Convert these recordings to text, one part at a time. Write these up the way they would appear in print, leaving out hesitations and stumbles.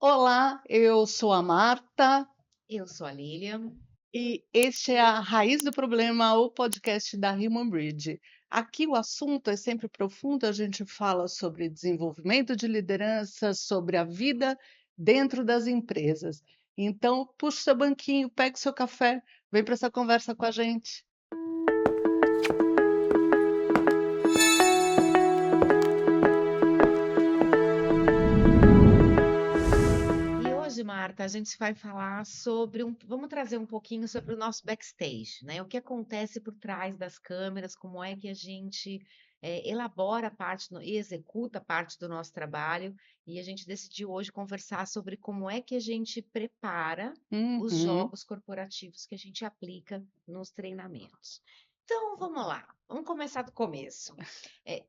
Olá, eu sou a Marta Eu sou a Lilian. e este é a Raiz do Problema, o podcast da Human Bridge. Aqui o assunto é sempre profundo, a gente fala sobre desenvolvimento de liderança, sobre a vida dentro das empresas. Então, puxa seu banquinho, pegue seu café, vem para essa conversa com a gente. E hoje, Marta, a gente vai falar sobre vamos trazer um pouquinho sobre o nosso backstage, né? O que acontece por trás das câmeras, como é que a gente elabora parte e executa parte do nosso trabalho. E a gente decidiu hoje conversar sobre como é que a gente prepara os Uhum, jogos corporativos que a gente aplica nos treinamentos. Então, vamos lá. Vamos começar do começo.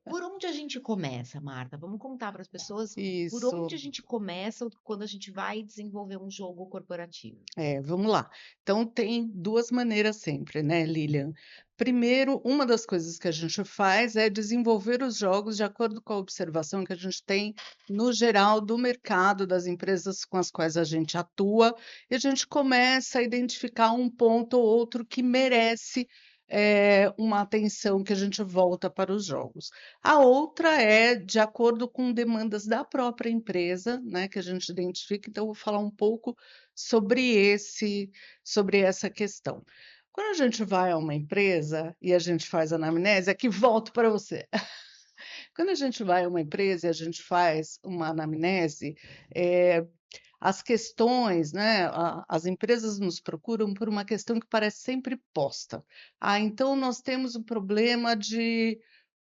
Por onde a gente começa, Marta? Vamos contar para as pessoas por isso. onde a gente começa quando a gente vai desenvolver um jogo corporativo? É, vamos lá. Então, tem duas maneiras sempre, né, Lilian? Primeiro, uma das coisas que a gente faz é desenvolver os jogos de acordo com a observação que a gente tem no geral do mercado, das empresas com as quais a gente atua, e a gente começa a identificar um ponto ou outro que merece uma atenção que a gente volta para os jogos. A outra é de acordo com demandas da própria empresa, né, que a gente identifica. Então, eu vou falar um pouco sobre sobre essa questão. Quando a gente vai a uma empresa e a gente faz anamnese, aqui volto para você. Quando a gente vai a uma empresa e a gente faz uma anamnese, eh, as questões, né, as empresas nos procuram por uma questão que parece sempre posta. Ah, então nós temos um problema de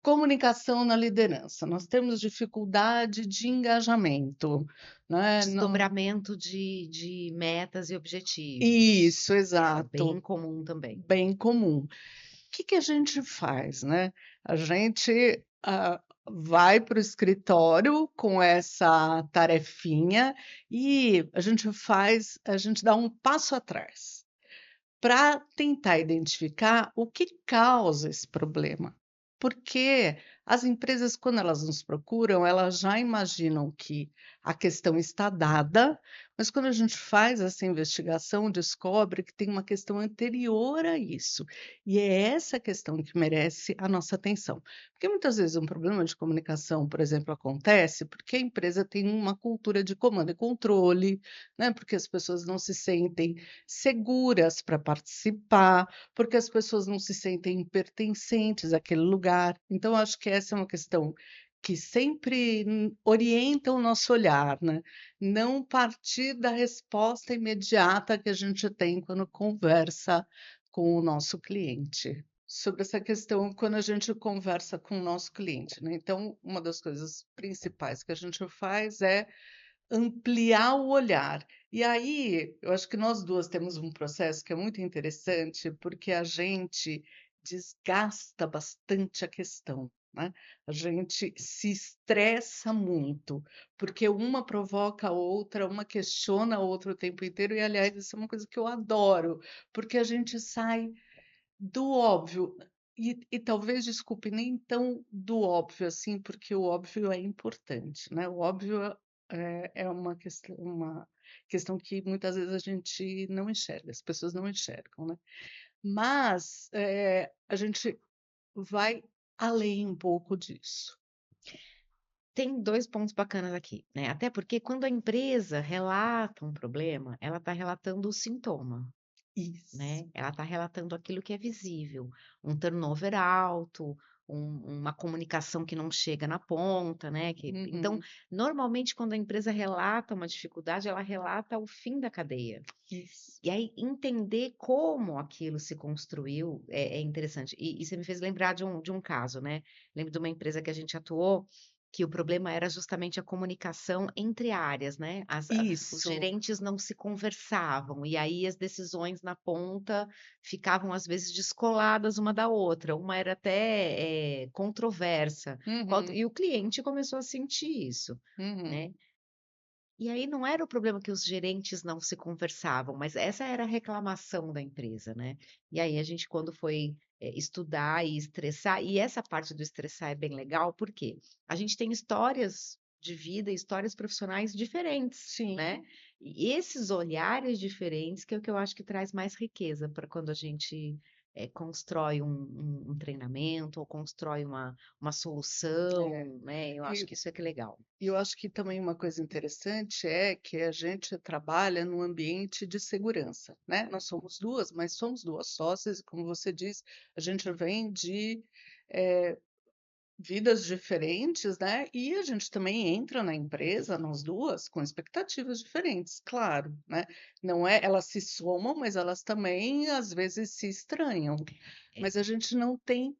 comunicação na liderança, nós temos dificuldade de engajamento, né? Desdobramento de metas e objetivos. Isso, É exato, bem comum também. bem comum. O que a gente faz, né? A gente, vai para o escritório com essa tarefinha e a gente dá um passo atrás para tentar identificar o que causa esse problema. Porque as empresas, quando elas nos procuram, elas já imaginam que a questão está dada, mas quando a gente faz essa investigação, descobre que tem uma questão anterior a isso. E é essa questão que merece a nossa atenção. Porque muitas vezes um problema de comunicação, por exemplo, acontece porque a empresa tem uma cultura de comando e controle, né? Porque as pessoas não se sentem seguras para participar, porque as pessoas não se sentem pertencentes àquele lugar. Então, acho que essa é uma questão que sempre orienta o nosso olhar, né? Não partir da resposta imediata que a gente tem quando conversa com o nosso cliente. Sobre essa questão, quando a gente conversa com o nosso cliente, né? Então, uma das coisas principais que a gente faz é ampliar o olhar. E aí, eu acho que nós 2 temos um processo que é muito interessante, porque a gente desgasta bastante a questão, né. A gente se estressa muito, porque uma provoca a outra, uma questiona a outra o tempo inteiro e, aliás, isso é uma coisa que eu adoro, porque a gente sai do óbvio. E talvez, desculpe, nem tão do óbvio assim, porque o óbvio é importante, né, o óbvio é uma questão que muitas vezes a gente não enxerga, as pessoas não enxergam, né. Mas, a gente vai além um pouco disso. Tem dois pontos bacanas aqui, né? Até porque quando a empresa relata um problema, ela está relatando o sintoma. Isso. Né, ela está relatando aquilo que é visível, um turnover alto, uma comunicação que não chega na ponta, né, então, Uhum. normalmente quando a empresa relata uma dificuldade, ela relata o fim da cadeia. Isso. E aí entender como aquilo se construiu é interessante. E você me fez lembrar de um caso, né, lembro de uma empresa que a gente atuou, que o problema era justamente a comunicação entre áreas, né, os Isso. gerentes não se conversavam, e aí as decisões na ponta ficavam às vezes descoladas uma da outra, uma era até, controversa, Uhum. e o cliente começou a sentir isso, Uhum. né. E aí não era o problema que os gerentes não se conversavam, mas essa era a reclamação da empresa, né. E aí a gente quando foi, estudar e estressar e essa parte do estressar é bem legal, porque a gente tem histórias de vida, histórias profissionais diferentes, Sim, né? E esses olhares diferentes que é o que eu acho que traz mais riqueza para quando a gente constrói um treinamento ou constrói uma é. solução, né? Eu acho E que isso é que é legal. e eu acho que também uma coisa interessante é que a gente trabalha num ambiente de segurança, né. Nós somos 2, mas somos 2 sócias e, como você disse, a gente vem de, eh, vidas diferentes, né, e a gente também entra na empresa, nós 2 com expectativas diferentes, claro, né. Não é, elas se somam, mas elas também, às vezes, se estranham. É, Mas a gente não tem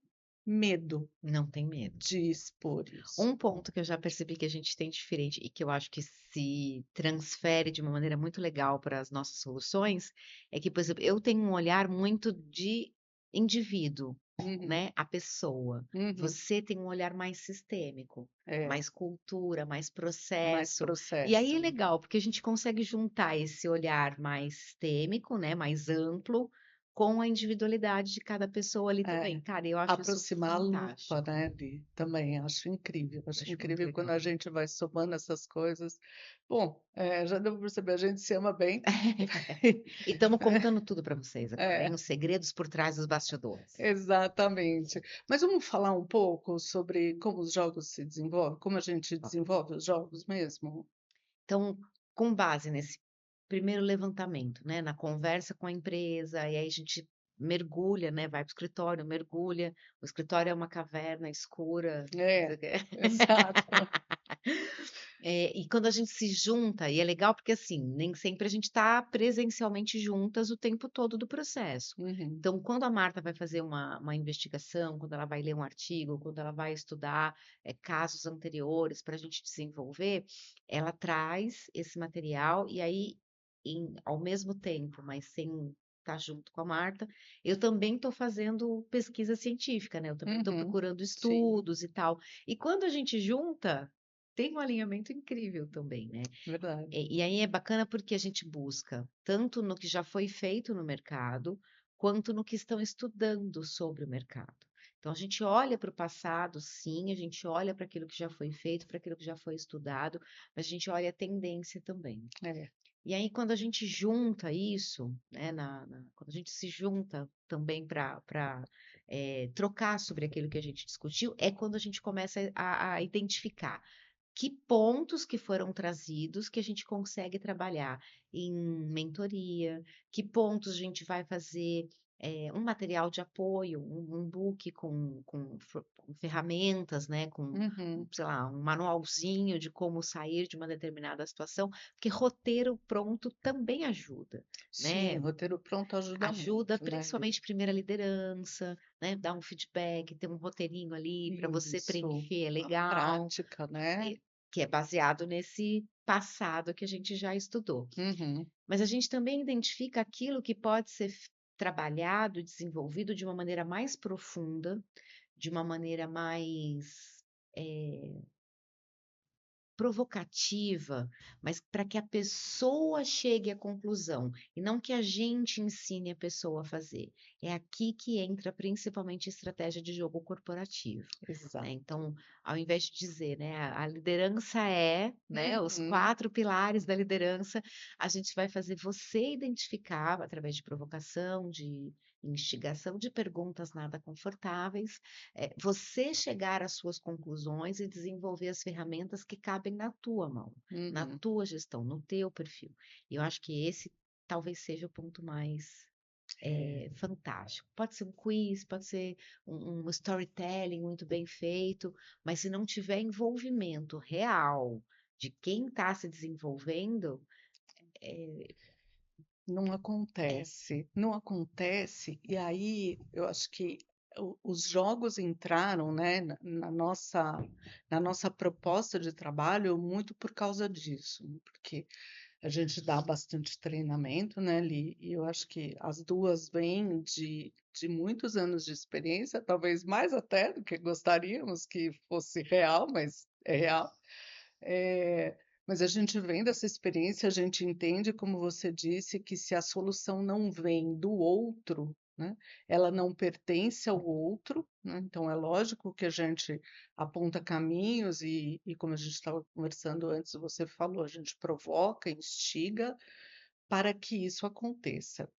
medo não tem medo. de expor isso. Um ponto que eu já percebi que a gente tem diferente e que eu acho que se transfere de uma maneira muito legal para as nossas soluções, é que, por exemplo, eu tenho um olhar muito de indivíduo, Uhum, né, a pessoa. uhum. Você tem um olhar mais sistêmico, É, mais cultura, mais mais processo. E aí é processo. legal, porque a gente consegue juntar esse olhar mais sistêmico, né, mais amplo, com a individualidade de cada pessoa ali também. É, Cara, eu acho isso aproximar a lupa, fantástico. né, também Eu acho acho muito incrível quando legal. a gente vai somando essas coisas. Bom, já deu pra perceber, a gente se ama bem. E estamos contando tudo para vocês agora, hein, É, os segredos por trás dos bastidores. exatamente. Mas vamos falar um pouco sobre como os jogos se desenvolvem, como a gente Ó, desenvolve os jogos mesmo? então, com base nesse primeiro levantamento, né, na conversa com a empresa, e aí a gente mergulha, né, vai para o escritório, mergulha, o escritório é uma caverna escura. É, exato. E quando a gente se junta, e é legal porque, assim, nem sempre a gente está presencialmente juntas o tempo todo do processo. Uhum, Então, quando a Marta vai fazer uma investigação, quando ela vai ler um artigo, quando ela vai estudar, casos anteriores para a gente desenvolver, ela traz esse material e aí, ao mesmo tempo, mas sem estar junto com a Marta, eu também estou fazendo pesquisa científica, né, eu também estou uhum. procurando Sim, estudos e tal. E quando a gente junta tem um alinhamento incrível também, né. verdade. E aí é bacana porque a gente busca tanto no que já foi feito no mercado, quanto no que estão estudando sobre o mercado. Então a gente olha para o passado, sim, a gente olha para aquilo que já foi feito, para aquilo que já foi estudado, mas a gente olha a tendência também. É. E aí quando a gente junta isso, né, quando a gente se junta também para trocar sobre aquilo que a gente discutiu, é quando a gente começa a identificar que pontos que foram trazidos que a gente consegue trabalhar em mentoria, que pontos a gente vai fazer, um material de apoio, um book com ferramentas, né, com, Uhum. sei lá, um manualzinho de como sair de uma determinada situação, porque roteiro pronto também ajuda, Sim, né. roteiro pronto ajuda Ajuda muito, né. principalmente primeira liderança, né, dar um feedback, ter um roteirinho ali para você Isso, preencher, é a legal. prática, né. E que é baseado nesse passado que a gente já estudou. Uhum, Mas a gente também identifica aquilo que pode ser trabalhado, desenvolvido de uma maneira mais profunda, de uma maneira mais eh, provocativa, mas para que a pessoa chegue à conclusão, e não que a gente ensine a pessoa a fazer. É aqui que entra principalmente a estratégia de jogo corporativo, né. exato. Então, ao invés de dizer, né, a liderança é, né, os Uhum, 4 pilares da liderança, a gente vai fazer você identificar, através de provocação, de instigação, de perguntas nada confortáveis, você chegar às suas conclusões e desenvolver as ferramentas que cabem na tua mão, na uhum. tua gestão, no teu perfil. E eu acho que esse talvez seja o ponto mais É, fantástico. Pode ser um quiz, pode ser um storytelling muito bem feito, mas se não tiver envolvimento real de quem está se desenvolvendo, é, não é, acontece, não acontece, e aí eu acho que o os jogos entraram, né, na nossa proposta de trabalho muito por causa disso, né, porque a gente dá bastante treinamento, né, ali, e eu acho que as 2 vêm de muitos anos de experiência, talvez mais até do que gostaríamos que fosse real, mas é real. Eh, mas a gente vem dessa experiência, a gente entende, como você disse, que se a solução não vem do outro, né? Ela não pertence ao outro, né? Então é lógico que a gente aponta caminhos e como a gente estava conversando antes, você falou, a gente provoca, instiga para que isso aconteça.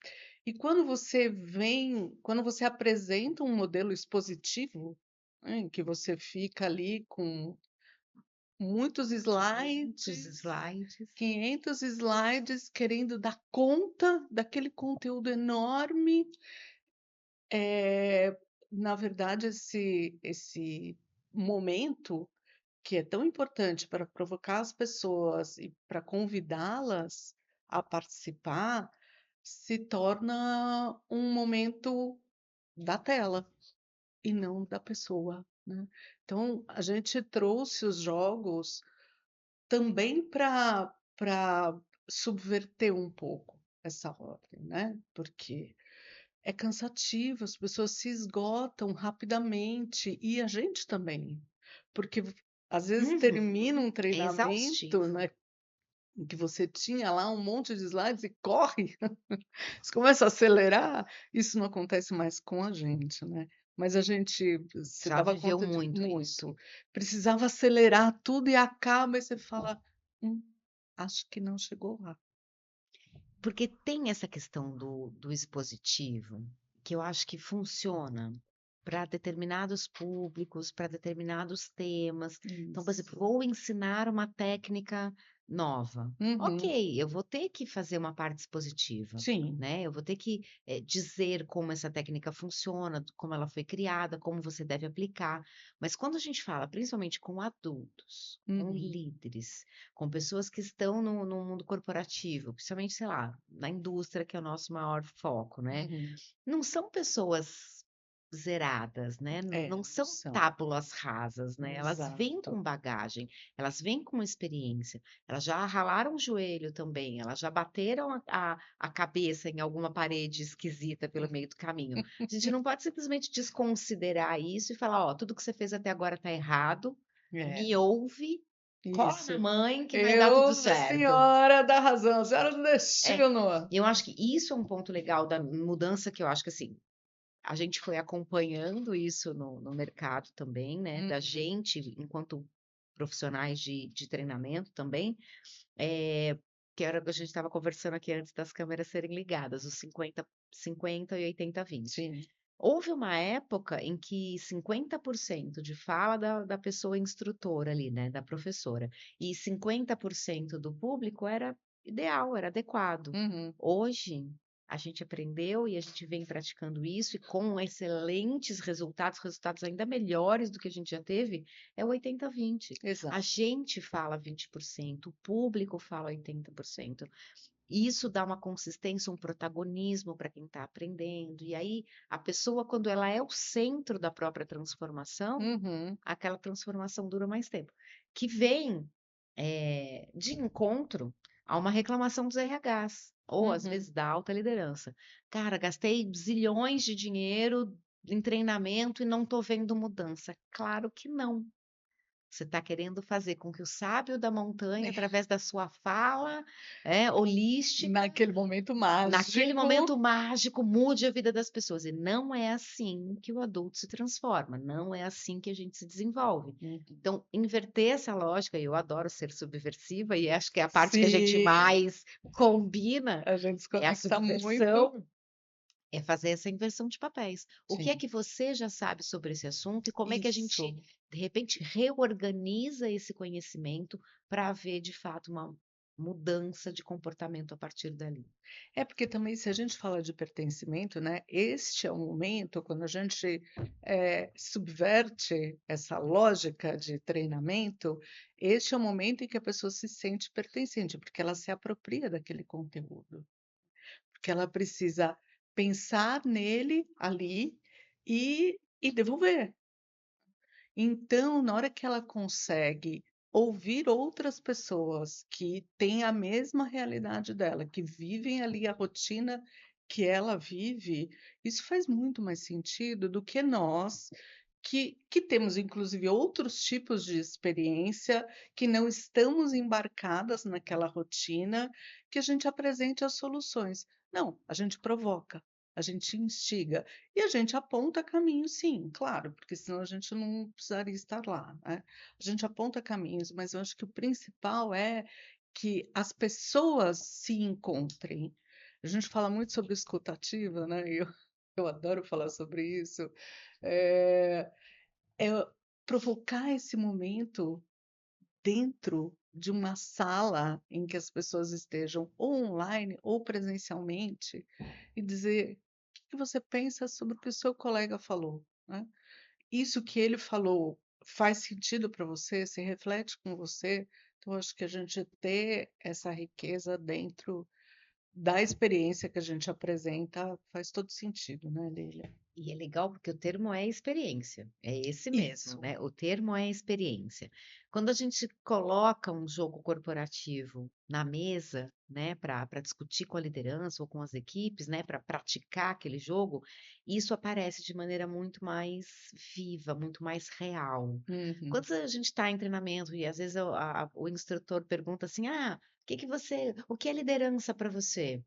E quando você apresenta um modelo expositivo, né, em que você fica ali com muitos 500 slides, slides. 500 slides, querendo dar conta daquele conteúdo enorme. Na verdade, esse momento que é tão importante para provocar as pessoas e para convidá-las a participar, se torna um momento da tela e não da pessoa, né. Então, a gente trouxe os jogos também para subverter um pouco essa ordem, né, porque é cansativo, as pessoas se esgotam rapidamente e a gente também, porque às vezes Uhum. termina um É treinamento, exaustivo. né, em que você tinha lá um monte de slides e corre, você começa a acelerar, isso não acontece mais com a gente, né. Mas a gente se Já dava viveu conta de muito isso. muito, precisava acelerar tudo e acaba e você fala: acho que não chegou lá". Porque tem essa questão do expositivo, que eu acho que funciona para determinados públicos, para determinados temas. Então, por exemplo, Isso. vou ensinar uma técnica nova. Uhum. Ok, eu vou ter que fazer uma parte expositiva, Sim. né? Eu vou ter que dizer como essa técnica funciona, como ela foi criada, como você deve aplicar. Mas quando a gente fala, principalmente com adultos, com Uhum. líderes, com pessoas que estão no mundo corporativo, principalmente, sei lá, na indústria, que é o nosso maior foco, né? Uhum. Não são pessoas zeradas, né? Não Não são são. tábuas rasas, né? Elas vêm Exato. com bagagem, elas vêm com experiência, elas já ralaram o joelho também, elas já bateram a cabeça em alguma parede esquisita pelo meio do caminho. A gente não pode simplesmente desconsiderar isso e falar, ó, tudo que você fez até agora está errado, É, me ouve, cola na isso. mãe que vai dar tudo Eu, a certo. senhora da razão, a senhora do É, destino. e eu acho que isso é um ponto legal da mudança que eu acho que, assim, a gente foi acompanhando isso no mercado também, né, da Uhum. gente enquanto profissionais de treinamento também, que era o que a gente estava conversando aqui antes das câmeras serem ligadas, os 50-50 e 80-20. Sim. Houve uma época em que 50% de fala da pessoa instrutora ali, né, da professora, e 50% do público era ideal, era adequado. Uhum. Hoje, a gente aprendeu e a gente vem praticando isso, e com excelentes resultados, resultados ainda melhores do que a gente já teve, é o 80-20. A Exato. gente fala 20%, o público fala 80%. Isso dá uma consistência, um protagonismo para quem está aprendendo. E aí, a pessoa, quando ela é o centro da própria transformação, Uhum. aquela transformação dura mais tempo. Que vem de encontro a uma reclamação dos RHs, ou às Uhum. vezes da alta liderança. Cara, gastei zilhões de dinheiro em treinamento e não estou vendo mudança. Claro que não. Você está querendo fazer com que o sábio da montanha, através da sua fala, holística, Naquele momento naquele mágico. momento mágico, mude a vida das pessoas. E não é assim que o adulto se transforma, não é assim que a gente se desenvolve. Uhum. Então, inverter essa lógica, eu adoro ser subversiva e acho que é a parte que a gente Sim, mais combina, a gente se é a conecta muito. subversão. É fazer essa inversão de papéis. O que é Sim, que você já sabe sobre esse assunto e como é que a gente, isso. de repente, reorganiza esse conhecimento para haver, de fato, uma mudança de comportamento a partir dali? É porque também se a gente fala de pertencimento, né, este é o momento quando a gente, subverte essa lógica de treinamento, este é o momento em que a pessoa se sente pertencente, porque ela se apropria daquele conteúdo, porque ela precisa pensar nele, ali, e devolver. Então, na hora que ela consegue ouvir outras pessoas que têm a mesma realidade dela, que vivem ali a rotina que ela vive, isso faz muito mais sentido do que nós, que temos inclusive outros tipos de experiência, que não estamos embarcadas naquela rotina, que a gente apresente as soluções. Não, a gente provoca. a gente instiga e a gente aponta caminhos sim, claro, porque senão a gente não precisaria estar lá, né. A gente aponta caminhos, mas eu acho que o principal é que as pessoas se encontrem. A gente fala muito sobre escuta ativa, né, e eu adoro falar sobre isso. Eh, é provocar esse momento dentro de uma sala em que as pessoas estejam ou online ou presencialmente e dizer: "O que que você pensa sobre o que o seu colega falou?", né. Isso que ele falou faz sentido para você? Se reflete com você? Então acho que a gente ter essa riqueza dentro da experiência que a gente apresenta faz todo sentido, né, Lília? E é legal porque o termo é experiência, é esse mesmo, Isso. né? O termo é experiência. Quando a gente coloca um jogo corporativo na mesa, né, para discutir com a liderança ou com as equipes, né, para praticar aquele jogo, isso aparece de maneira muito mais viva, muito mais real. Uhum. Quando a gente está em treinamento e às vezes o instrutor pergunta assim, o que é liderança para você?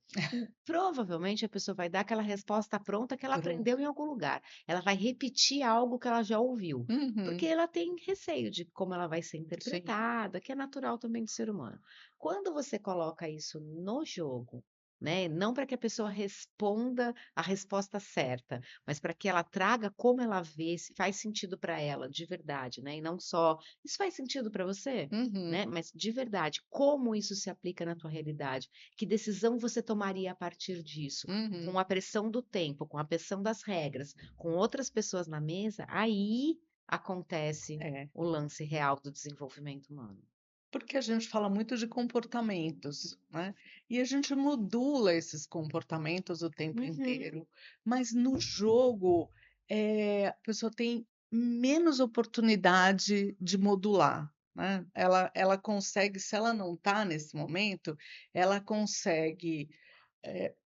Provavelmente a pessoa vai dar aquela resposta pronta que ela Pronto. aprendeu em algum lugar. Ela vai repetir algo que ela já ouviu, porque Uhum. ela tem receio de como ela vai ser Sim. interpretada, que é natural também do ser humano. Quando você coloca isso no jogo, né, não para que a pessoa responda a resposta certa, mas para que ela traga como ela vê, se faz sentido para ela de verdade, né, e não só: "Isso faz sentido para você?", né, Uhum. mas de verdade, como isso se aplica na tua realidade? Que decisão você tomaria a partir disso? Com Uhum. a pressão do tempo, com a pressão das regras, com outras pessoas na mesa, aí acontece É. o lance real do desenvolvimento humano. Porque a gente fala muito de comportamentos, né, e a gente modula esses comportamentos o tempo Uhum. inteiro, mas no jogo, a pessoa tem menos oportunidade de modular, né. Ela consegue, se ela não está nesse momento, ela consegue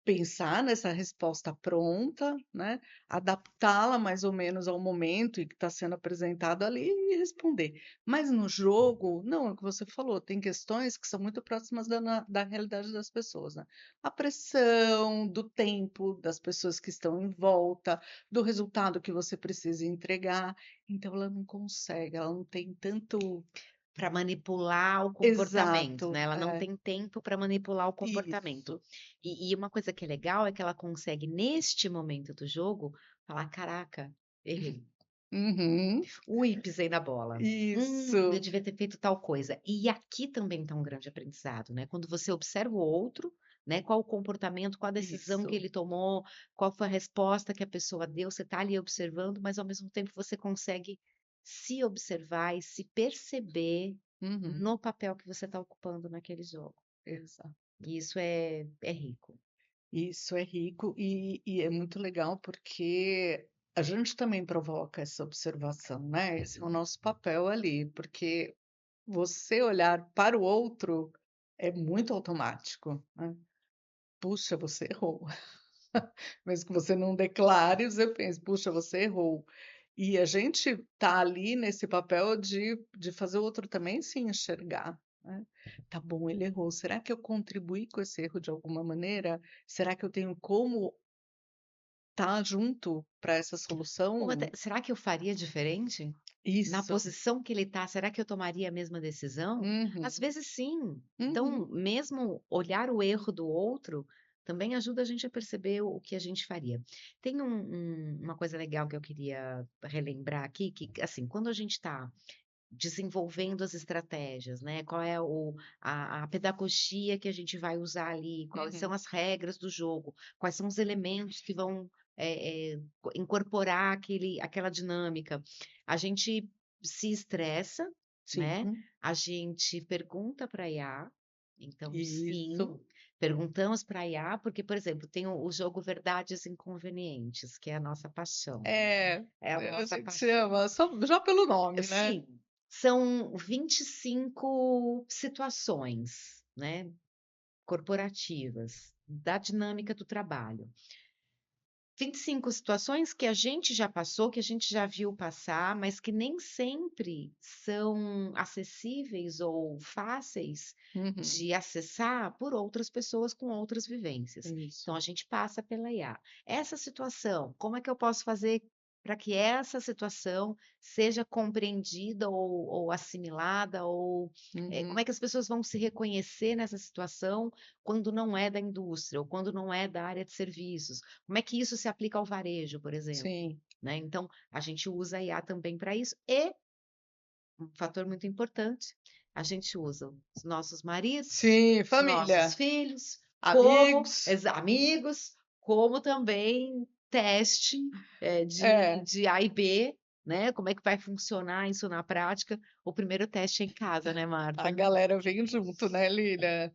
pensar nessa resposta pronta, né, adaptá-la mais ou menos ao momento em que está sendo apresentado ali e responder. Mas no jogo, não, é o que você falou, tem questões que são muito próximas da realidade das pessoas, né. A pressão, do tempo, das pessoas que estão em volta, do resultado que você precisa entregar, então ela não consegue, ela não tem tanto Para manipular o comportamento, exato, né, ela não tem tempo para manipular o comportamento. isso. E uma coisa que é legal é que ela consegue, neste momento do jogo, falar: "Caraca, errei. Uhum, Ui, pisei na bola. Eu isso. devia ter feito tal coisa". E aqui também está um grande aprendizado, né, quando você observa o outro, né, qual o comportamento, qual a decisão que Isso. ele tomou, qual foi a resposta que a pessoa deu, você está ali observando, mas ao mesmo tempo você consegue se observar e se perceber Uhum. no papel que você está ocupando naquele jogo. Exato. E isso é rico. Isso é rico e é muito legal, porque a gente também provoca essa observação, né, esse é o nosso papel ali, porque você olhar para o outro é muito automático, né. "Puxa, você errou", mesmo que você não declare, você pensa: "Puxa, você errou". E a gente tá ali nesse papel de fazer o outro também se enxergar, né. "Tá bom, ele errou, será que eu contribuí com esse erro de alguma maneira? Será que eu tenho como estar junto para essa Ou até, solução?" será que eu faria diferente? Na Isso. posição que ele está, será que eu tomaria a mesma decisão? Às Uhum, vezes sim. uhum, Então, mesmo olhar o erro do outro também ajuda a gente a perceber o que a gente faria. Tem uma coisa legal que eu queria relembrar aqui, que assim, quando a gente está desenvolvendo as estratégias, né? Qual é a pedagogia que a gente vai usar ali? Quais são uhum. as regras do jogo? Quais são os elementos que vão incorporar aquela dinâmica? A gente se estressa, Sim, né? A gente pergunta para a IA. Então, sim, isso. perguntamos para a IA, porque, por exemplo, tem o jogo Verdades Inconvenientes, que é a nossa paixão. É, É a a nossa gente paixão. ama só já pelo nome, né. Sim, são 25 situações, né, corporativas, da dinâmica do trabalho. 25 situações que a gente já passou, que a gente já viu passar, mas que nem sempre são acessíveis ou fáceis Uhum. de acessar por outras pessoas com outras vivências. Então Isso. a gente passa pela IA. Essa situação, como é que eu posso fazer para que essa situação seja compreendida ou assimilada, ou Uhum. como é que as pessoas vão se reconhecer nessa situação quando não é da indústria ou quando não é da área de serviços? Como é que isso se aplica ao varejo, por exemplo, Sim. né? Então, a gente usa a IA também para isso e, um fator muito importante, a gente usa os nossos maridos, Sim, os nossos família, filhos, como amigos. amigos, como também teste, É, de A e B, né? Como é que vai funcionar isso na prática? O primeiro teste é em casa, né, a Marta? galera vem junto, né, Lília?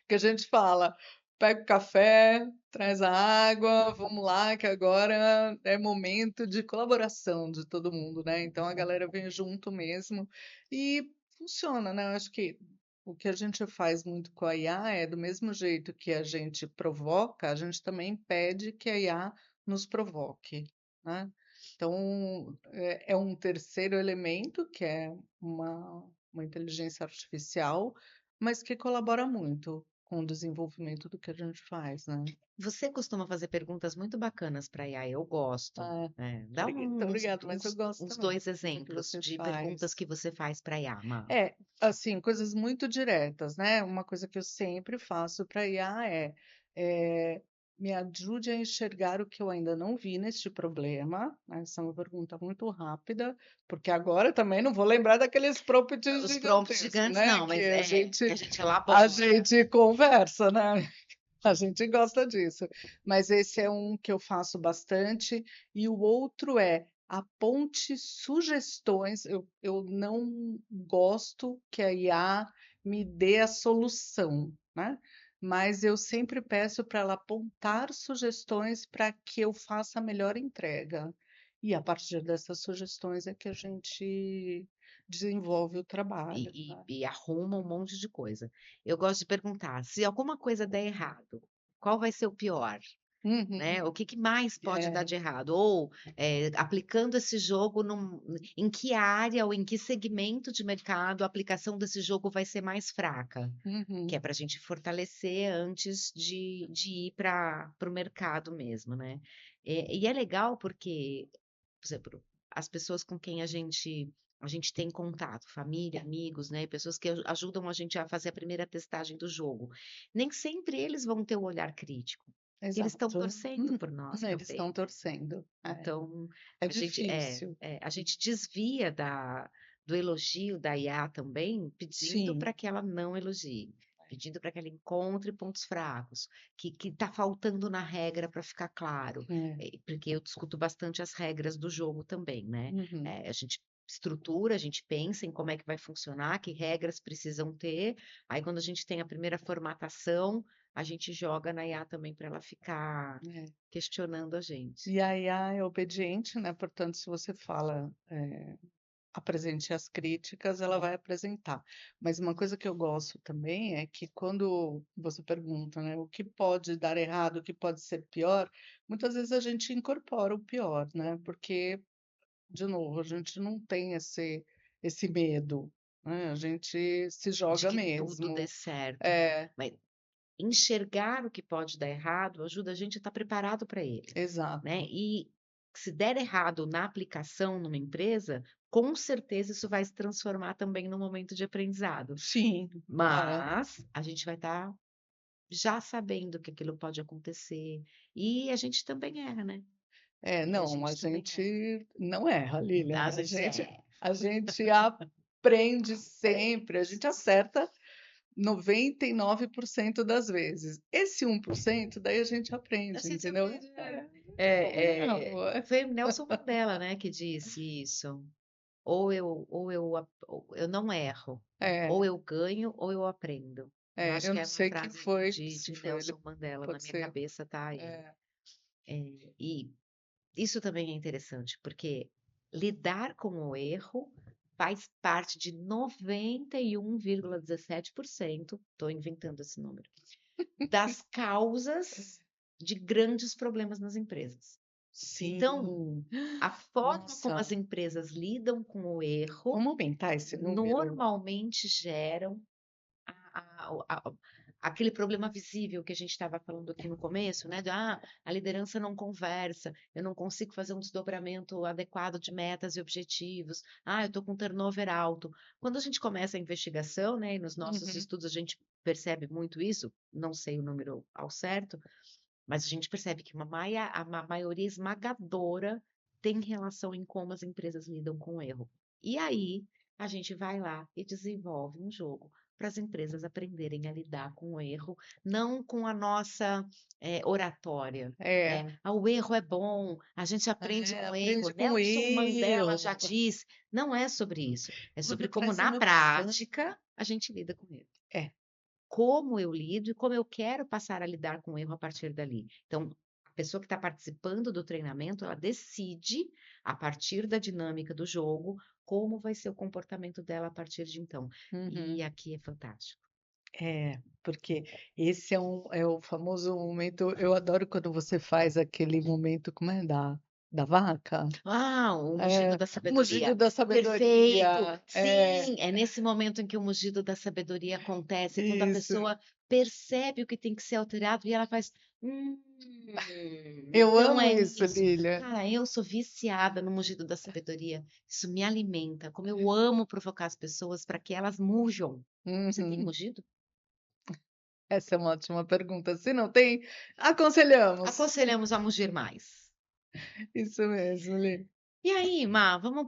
Que a gente fala, pega o café, traz a água, vamos lá, que agora é momento de colaboração de todo mundo, né? Então a galera vem junto mesmo e funciona, né? Eu acho que o que a gente faz muito com a IA é do mesmo jeito que a gente provoca, a gente também pede que a IA nos provoque, né? Então é um terceiro elemento que é uma inteligência artificial, mas que colabora muito com o desenvolvimento do que a gente faz, né. Você costuma fazer perguntas muito bacanas para a IA, eu gosto. Ah, Dá muito obrigada, mas eu gosto uns também 2 do que exemplos você de perguntas faz. que você faz para a IA, Má. É, assim, coisas muito diretas, né. Uma coisa que eu sempre faço para IA é: "Me ajude a enxergar o que eu ainda não vi neste problema", né, essa é uma pergunta muito rápida, porque agora também não vou lembrar daqueles prompts Os prompts gigantescos, gigantes né, não, que mas a que gente a gente a elabora. gente conversa, né. A gente gosta disso, mas esse é um que eu faço bastante, e o outro é: aponte sugestões. Eu não gosto que a IA me dê a solução, né, mas eu sempre peço para ela apontar sugestões para que eu faça a melhor entrega. E a partir dessas sugestões é que a gente desenvolve o trabalho, né. E arruma um monte de coisa. Eu gosto de perguntar: "Se alguma coisa der errado, qual vai ser o pior?", Uhum. né, o que que mais pode dar É. de errado? Ou, aplicando esse jogo em que área ou em que segmento de mercado a aplicação desse jogo vai ser mais fraca? Que é Uhum. para a gente fortalecer antes de ir para o mercado mesmo, né. E é legal porque, por exemplo, as pessoas com quem a gente tem contato, família, amigos, né, pessoas que ajudam a gente a fazer a primeira testagem do jogo, nem sempre eles vão ter o olhar crítico, porque eles estão Exato. torcendo por nós Eles também. estão torcendo. É, Então, é difícil. a gente desvia do elogio da IA também, pedindo Sim, para que ela não elogie, pedindo para que ela encontre pontos fracos, que está faltando na regra para ficar claro, é. porque eu discuto bastante as regras do jogo também, né. Uhum. A gente estrutura, a gente pensa em como é que vai funcionar, que regras precisam ter, aí quando a gente tem a primeira formatação, a gente joga na IA também para ela ficar É. questionando a gente. E a IA é obediente, né, portanto, se você fala, apresente as críticas, ela vai apresentar. Mas uma coisa que eu gosto também é que quando você pergunta, né, o que pode dar errado, o que pode ser pior, muitas vezes a gente incorpora o pior, né, porque, de novo, a gente não tem esse medo, né, a gente se De joga que tudo dê mesmo. certo. É, Mas enxergar o que pode dar errado ajuda a gente a estar preparado para ele, né. exato. E se der errado na aplicação numa empresa, com certeza isso vai se transformar também num momento de aprendizado. Sim, é. Mas a gente vai estar já sabendo que aquilo pode acontecer, e a gente também erra, né. É, E a não, a gente também erra. gente não erra, Lilian, A gente é. a gente aprende sempre, a gente acerta 99% das vezes. Esse 1%, daí a gente A aprende, gente entendeu? aprende, é. Não erro, Foi Nelson Mandela, né, que disse isso. Ou eu não erro, ou é, eu ganho ou eu aprendo. Eu acho eu que não é uma sei quem frase foi, se de foi ele, Nelson Mandela, na pode minha ser, cabeça tá ele. é, E isso também é interessante, porque lidar com o erro faz parte de 91,17%, estou inventando esse número, das causas de grandes problemas nas empresas. Então, Sim. a forma como as Nossa, empresas lidam com o erro vamos aumentar esse número? normalmente geram o aquele problema visível que a gente estava falando aqui no começo, né, a liderança não conversa, eu não consigo fazer um desdobramento adequado de metas e objetivos, eu estou com turnover alto. Quando a gente começa a investigação, né, e nos nossos Uhum. estudos a gente percebe muito isso, não sei o número ao certo, mas a gente percebe que uma maioria esmagadora tem relação em como as empresas lidam com o erro. E aí, a gente vai lá e desenvolve um jogo para as empresas aprenderem a lidar com o erro, não com a nossa oratória, É, né? O erro é bom, a gente aprende com o erro. aprende com Nelson Mandela já erro, disse. Não é sobre isso. É sobre porque como, traz na inovação. prática, a gente lida com o erro, É, como eu lido e como eu quero passar a lidar com o erro a partir dali. Então, a pessoa que está participando do treinamento, ela decide, a partir da dinâmica do jogo, como vai ser o comportamento dela a partir de então. E uhum. aqui é fantástico. É, porque esse é o famoso momento. Eu adoro quando você faz aquele momento, como é? Da vaca? O mugido É, da o mugido sabedoria. da Perfeito. sabedoria. É, Sim, é nesse momento em que o mugido da sabedoria acontece, quando a isso. pessoa percebe o que tem que ser alterado e ela faz, Eu então amo é isso, isso. Lilia. Cara, eu sou viciada no mugido da sabedoria. Isso me alimenta. Como eu amo provocar as pessoas para que elas mujam. Você tem Uhum. mugido? Essa é uma ótima pergunta. Se não tem, aconselhamos. Aconselhamos a mugir mais. Isso mesmo, Li. E aí, Má, vamos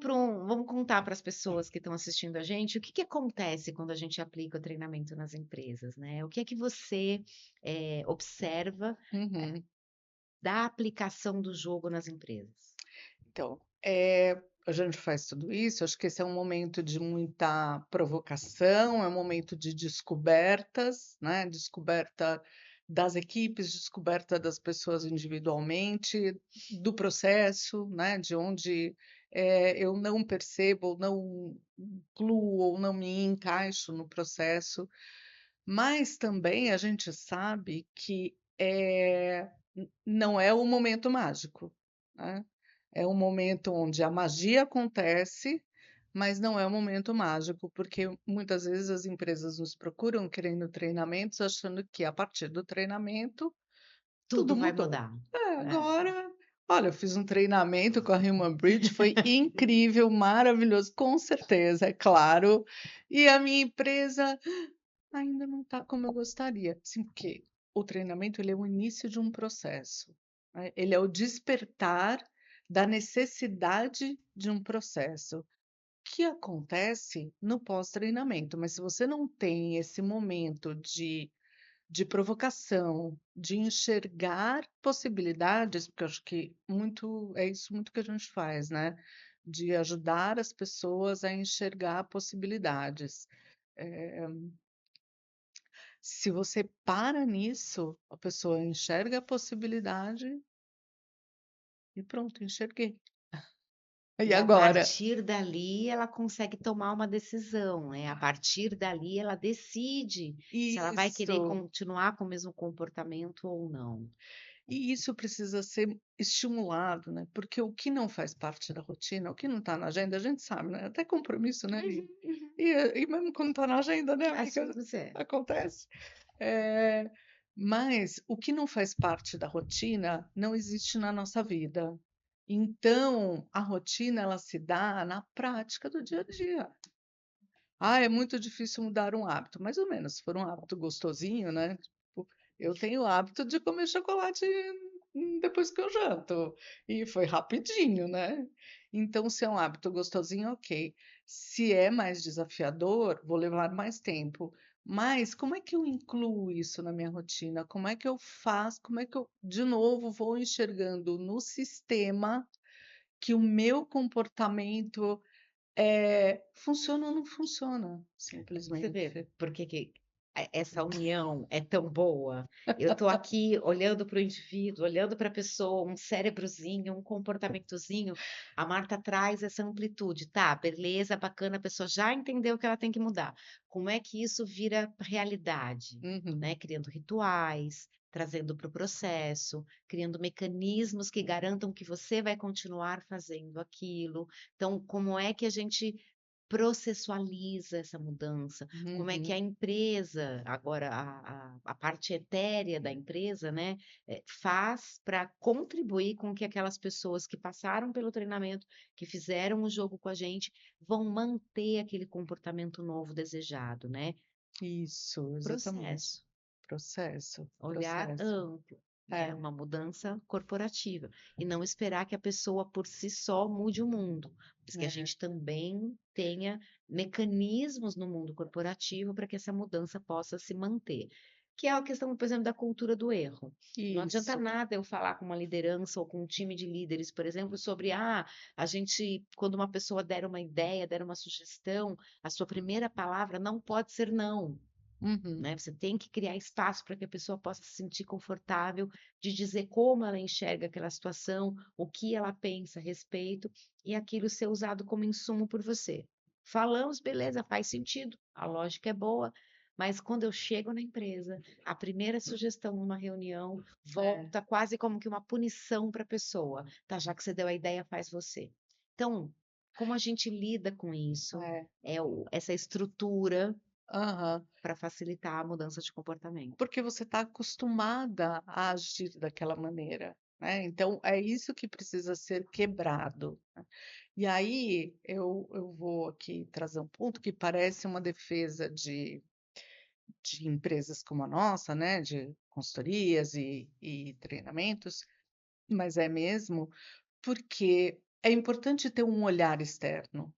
contar para as pessoas que estão assistindo a gente o que que acontece quando a gente aplica o treinamento nas empresas, né? O que é que você observa Uhum. da aplicação do jogo nas empresas? Então, a gente faz tudo isso, acho que esse é um momento de muita provocação, é um momento de descobertas, né, descoberta das equipes, descoberta das pessoas individualmente, do processo, né, de onde, eu não percebo ou não incluo ou não me encaixo no processo, mas também a gente sabe que, não é o momento mágico, né. É um momento onde a magia acontece, mas não é um momento mágico, porque muitas vezes as empresas nos procuram querendo treinamentos, achando que a partir do treinamento tudo Tudo vai mudou. mudar, né? Agora, olha, eu fiz um treinamento com a Human Bridge, foi incrível, maravilhoso, com certeza, é claro. E a minha empresa ainda não está como eu gostaria. Sim, porque o treinamento ele é o início de um processo, né, ele é o despertar da necessidade de um processo, que acontece no pós-treinamento, mas se você não tem esse momento de provocação, de enxergar possibilidades, porque eu acho que muito é isso muito que a gente faz, né, de ajudar as pessoas a enxergar possibilidades. Eh Se você para nisso, a pessoa enxerga a possibilidade e pronto, enxerguei. E E a agora? partir dali ela consegue tomar uma decisão, né? A partir dali ela decide se ela vai querer Isso. continuar com o mesmo comportamento ou não. E isso precisa ser estimulado, né, porque o que não faz parte da rotina, o que não está na agenda, a gente sabe, né, até compromisso, né, Uhum, uhum. e mesmo quando está na agenda, né, amiga, Pois é. acontece. Eh, mas o que não faz parte da rotina, não existe na nossa vida. Então, a rotina ela se dá na prática do dia a dia. É muito difícil mudar um hábito, mais ou menos, se for um hábito gostosinho, né, tipo, eu tenho o hábito de comer chocolate, depois que eu janto, e foi rapidinho, né. Então se é um hábito gostosinho, ok. Se é mais desafiador, vou levar mais tempo. Mas como é que eu incluo isso na minha rotina? Como é que eu faço como é que eu, de novo, vou enxergando no sistema que o meu comportamento funciona ou não funciona, Você vê simplesmente. por que que essa união é tão boa. Eu estou aqui olhando para o indivíduo, olhando para a pessoa, um cérebrozinho, um comportamentozinho. A Marta traz essa amplitude, tá? Beleza, bacana, a pessoa já entendeu que ela tem que mudar. Como é que isso vira realidade? Uhum. Né? Criando rituais, trazendo para o processo, criando mecanismos que garantam que você vai continuar fazendo aquilo. Então, como é que a gente processualiza essa mudança? Como é que a Uhum. empresa, agora a parte etérea da empresa, né, faz para contribuir com que aquelas pessoas que passaram pelo treinamento, que fizeram o jogo com a gente, vão manter aquele comportamento novo desejado, né? Isso, exatamente. Processo. Processo, Olhar processo. amplo, né, É, uma mudança corporativa, e não esperar que a pessoa por si só mude o mundo, mas que a é, gente também tenha mecanismos no mundo corporativo para que essa mudança possa se manter. Que é a questão, por exemplo, da cultura do erro. Não adianta isso. nada eu falar com uma liderança ou com um time de líderes, por exemplo, sobre a gente, quando uma pessoa der uma ideia, der uma sugestão, a sua primeira palavra não pode ser não, Uhum. né? Você tem que criar espaço para que a pessoa possa se sentir confortável de dizer como ela enxerga aquela situação, o que ela pensa a respeito, e aquilo ser usado como insumo por você. Falamos, beleza, faz sentido, a lógica é boa, mas quando eu chego na empresa, a primeira sugestão numa reunião É, volta quase como que uma punição para a pessoa. Tá, já que você deu a ideia, faz você. Então, como a gente lida com isso, é. essa estrutura Aham. para facilitar a mudança de comportamento. Porque você está acostumada a agir daquela maneira, né, então é isso que precisa ser quebrado, né. E aí eu vou aqui trazer um ponto que parece uma defesa de empresas como a nossa, né, de consultorias e treinamentos, mas é mesmo, porque é importante ter um olhar externo.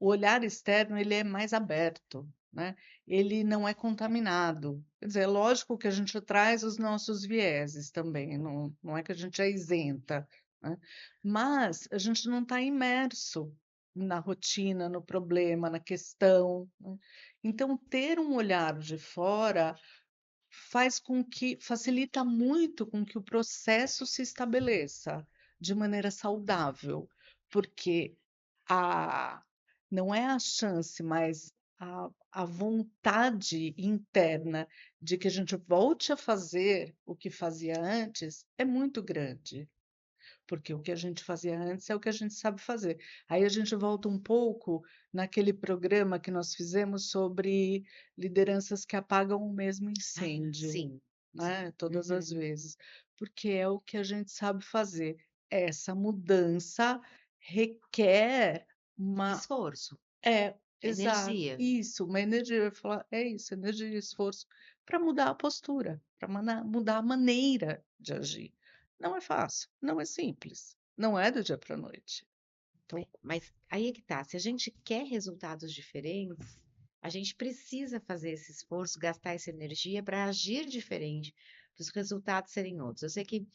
O olhar externo, ele é mais aberto, né, ele não é contaminado. Quer dizer, é lógico que a gente traz os nossos vieses também, não é que a gente é isenta, né, mas a gente não está imerso na rotina, no problema, na questão, né. Então ter um olhar de fora faz com que facilita muito com que o processo se estabeleça de maneira saudável, porque a não é a chance, mas a vontade interna de que a gente volte a fazer o que fazia antes é muito grande, porque o que a gente fazia antes é o que a gente sabe fazer. Aí a gente volta um pouco naquele programa que nós fizemos sobre lideranças que apagam o mesmo Ah, incêndio, sim, sim. né, todas as Uhum. vezes, porque é o que a gente sabe fazer. Essa mudança requer uma Esforço, é, exato, energia. isso, uma energia, eu ia falar, é isso, energia e esforço para mudar a postura, para mudar a maneira de agir. Não é fácil, não é simples, não é do dia para a noite. Então Mas aí é que tá, se a gente quer resultados diferentes, a gente precisa fazer esse esforço, gastar essa energia para agir diferente, para os resultados serem outros. Eu sei que,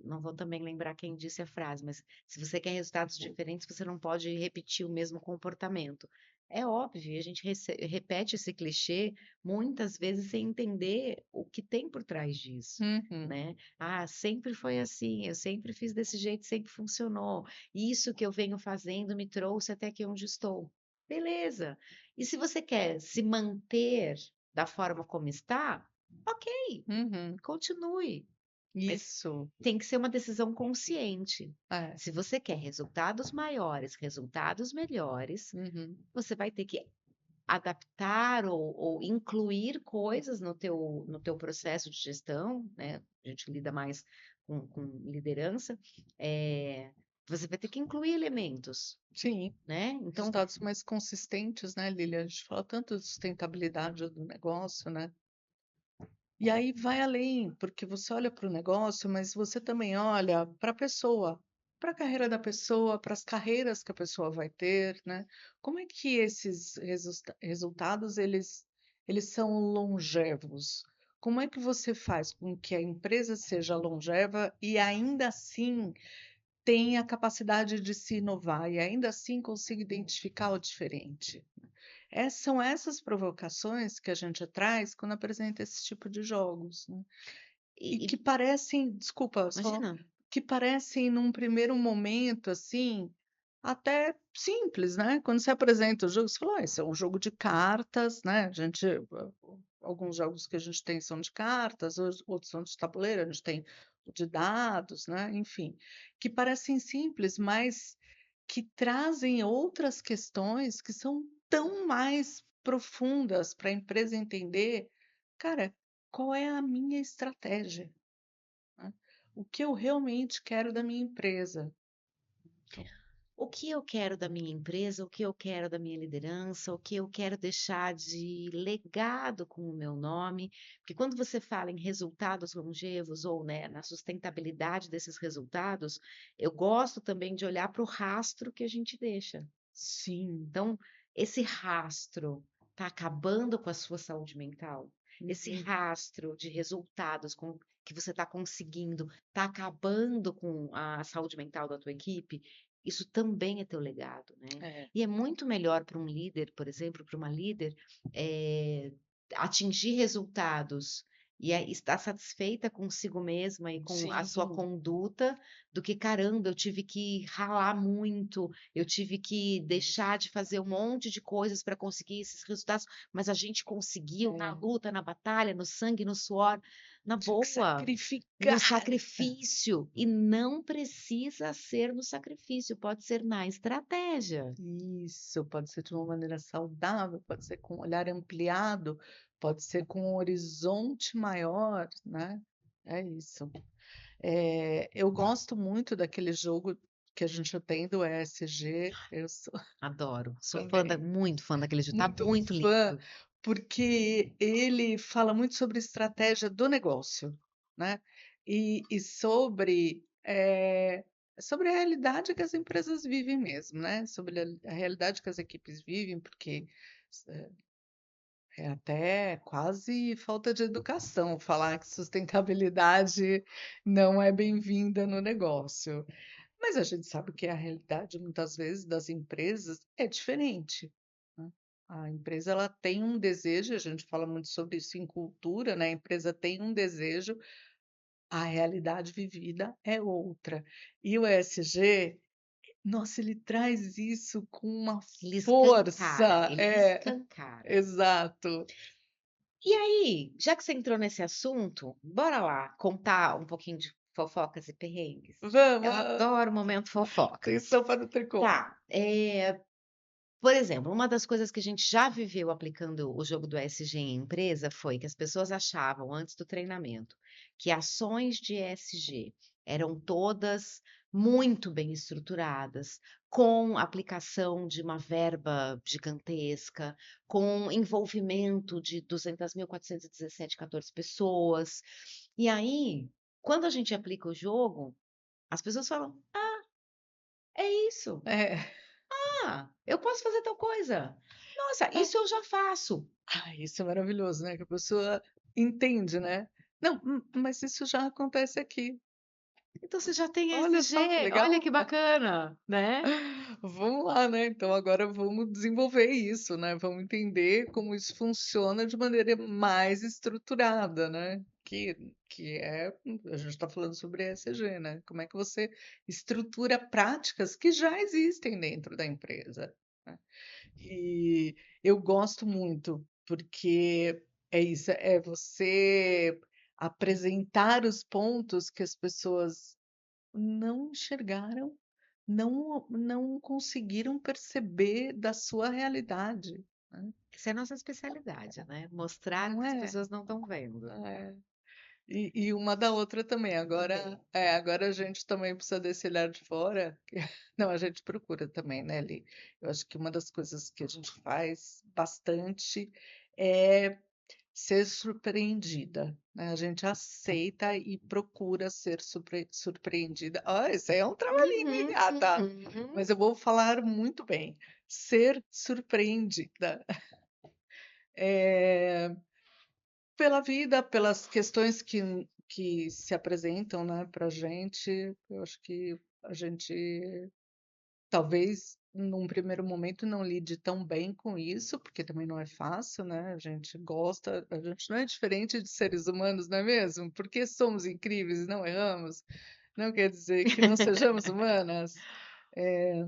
não vou também lembrar quem disse a frase, mas se você quer resultados diferentes, você não pode repetir o mesmo comportamento. É óbvio, a gente repete esse clichê muitas vezes sem entender o que tem por trás disso, uhum, né? Ah, sempre foi assim, eu sempre fiz desse jeito, sempre funcionou. Isso que eu venho fazendo me trouxe até aqui onde estou. Beleza. E se você quer se manter da forma como está, ok, uhum, continue. Mas isso, tem que ser uma decisão consciente. é, Se você quer resultados maiores, resultados melhores, uhum, você vai ter que adaptar ou incluir coisas no teu processo de gestão, né? A gente lida mais com liderança, você vai ter que incluir elementos, sim, né? Então, resultados mais consistentes, né, Lilian, a gente fala tanto de sustentabilidade do negócio, né. E aí vai além, porque você olha para o negócio, mas você também olha para a pessoa, para a carreira da pessoa, para as carreiras que a pessoa vai ter, né. Como é que esses resultados eles são longevos? Como é que você faz com que a empresa seja longeva e ainda assim tenha a capacidade de se inovar e ainda assim consiga identificar o diferente? São essas provocações que a gente traz quando apresenta esse tipo de jogos, né. E, E e que parecem, desculpa, só imagina, que parecem num primeiro momento, assim, até simples, né, quando você apresenta o jogo, você fala: "Ah, esse é um jogo de cartas", né, a gente alguns jogos que a gente tem são de cartas, outros são de tabuleiro, a gente tem o de dados, né, enfim, que parecem simples, mas que trazem outras questões que são tão mais profundas para a empresa entender: "Cara, qual é a minha estratégia, né? O que eu realmente quero da minha empresa?" Então, o que eu quero da minha empresa, o que eu quero da minha liderança, o que eu quero deixar de legado com o meu nome, porque quando você fala em resultados longevos ou, né, na sustentabilidade desses resultados, eu gosto também de olhar para o rastro que a gente deixa. sim. Então, esse rastro está acabando com a sua saúde mental? Esse Uhum. rastro de resultados que você está conseguindo está acabando com a saúde mental da tua equipe? Isso também é teu legado, né? É, E é muito melhor para um líder, por exemplo, para uma líder, eh, atingir resultados e aí estar satisfeita consigo mesma e com a sua sim, conduta, do que: "Caramba, eu tive que ralar muito, eu tive que deixar de fazer um monte de coisas para conseguir esses resultados, mas a gente conseguiu na é. luta, na batalha, no sangue, no suor, na Tive que boa, no sacrificar. sacrifício". E não precisa ser no sacrifício, pode ser na estratégia. Isso, pode ser de uma maneira saudável, pode ser com um olhar ampliado, pode ser com um horizonte maior, né. É isso. Eu gosto muito daquele jogo que a gente tem do ESG, eu sou Adoro, sou fã da também muito fã daquele jogo, tá muito muito fã, lindo. porque ele fala muito sobre estratégia do negócio, né, e sobre a realidade que as empresas vivem mesmo, né, sobre a realidade que as equipes vivem, porque é é até quase falta de educação falar que sustentabilidade não é bem-vinda no negócio. Mas a gente sabe que a realidade, muitas vezes, das empresas é diferente, né. A empresa ela tem um desejo, a gente fala muito sobre isso em cultura, né, a empresa tem um desejo, a realidade vivida é outra. E o ESG, nossa, ele traz isso com uma força. Ele É, escancara. exato. E aí, já que você entrou nesse assunto, bora lá contar um pouquinho de fofocas e perrengues? Eu Vamos, adoro o momento fofoca. atenção para o tricô. Tá, por exemplo, uma das coisas que a gente já viveu aplicando o jogo do ESG em empresa foi que as pessoas achavam, antes do treinamento, que ações de ESG eram todas muito bem estruturadas, com aplicação de uma verba gigantesca, com envolvimento de 200.417 pessoas. E aí, quando a gente aplica o jogo, as pessoas falam: "Ah, é isso. É. Ah, eu posso fazer tal coisa. Nossa, isso eu já faço". Isso é maravilhoso, né, que a pessoa entende, né. "Não, mas isso já acontece aqui. Então você já tem Olha só que ESG, olha legal. que bacana, né. Vamos lá, né, então agora vamos desenvolver isso, né, vamos entender como isso funciona de maneira mais estruturada, né, que é a gente está falando sobre ESG, né, como é que você estrutura práticas que já existem dentro da empresa, né. E eu gosto muito, porque é isso, é você apresentar os pontos que as pessoas não enxergaram, não conseguiram perceber da sua realidade, né, Essa é a nossa especialidade, né, mostrar o não que as é? pessoas não estão vendo. É. E uma da outra também, agora Também. agora a gente também precisa desse olhar de fora, que não, a gente procura também, né, Ali. Eu acho que uma das coisas que a gente faz bastante é ser surpreendida, né, a gente aceita e procura ser surpreendida. Ó, isso aí é um trava-língua, hein, Uhum, gata, uhum. mas eu vou falar muito bem. Ser surpreendida. Eh Pela vida, pelas questões que se apresentam, né, pra gente, eu acho que a gente talvez num primeiro momento, não lide tão bem com isso, porque também não é fácil, né? A gente não é diferente de seres humanos, não é mesmo? Porque somos incríveis e não erramos, não quer dizer que não sejamos humanas. É,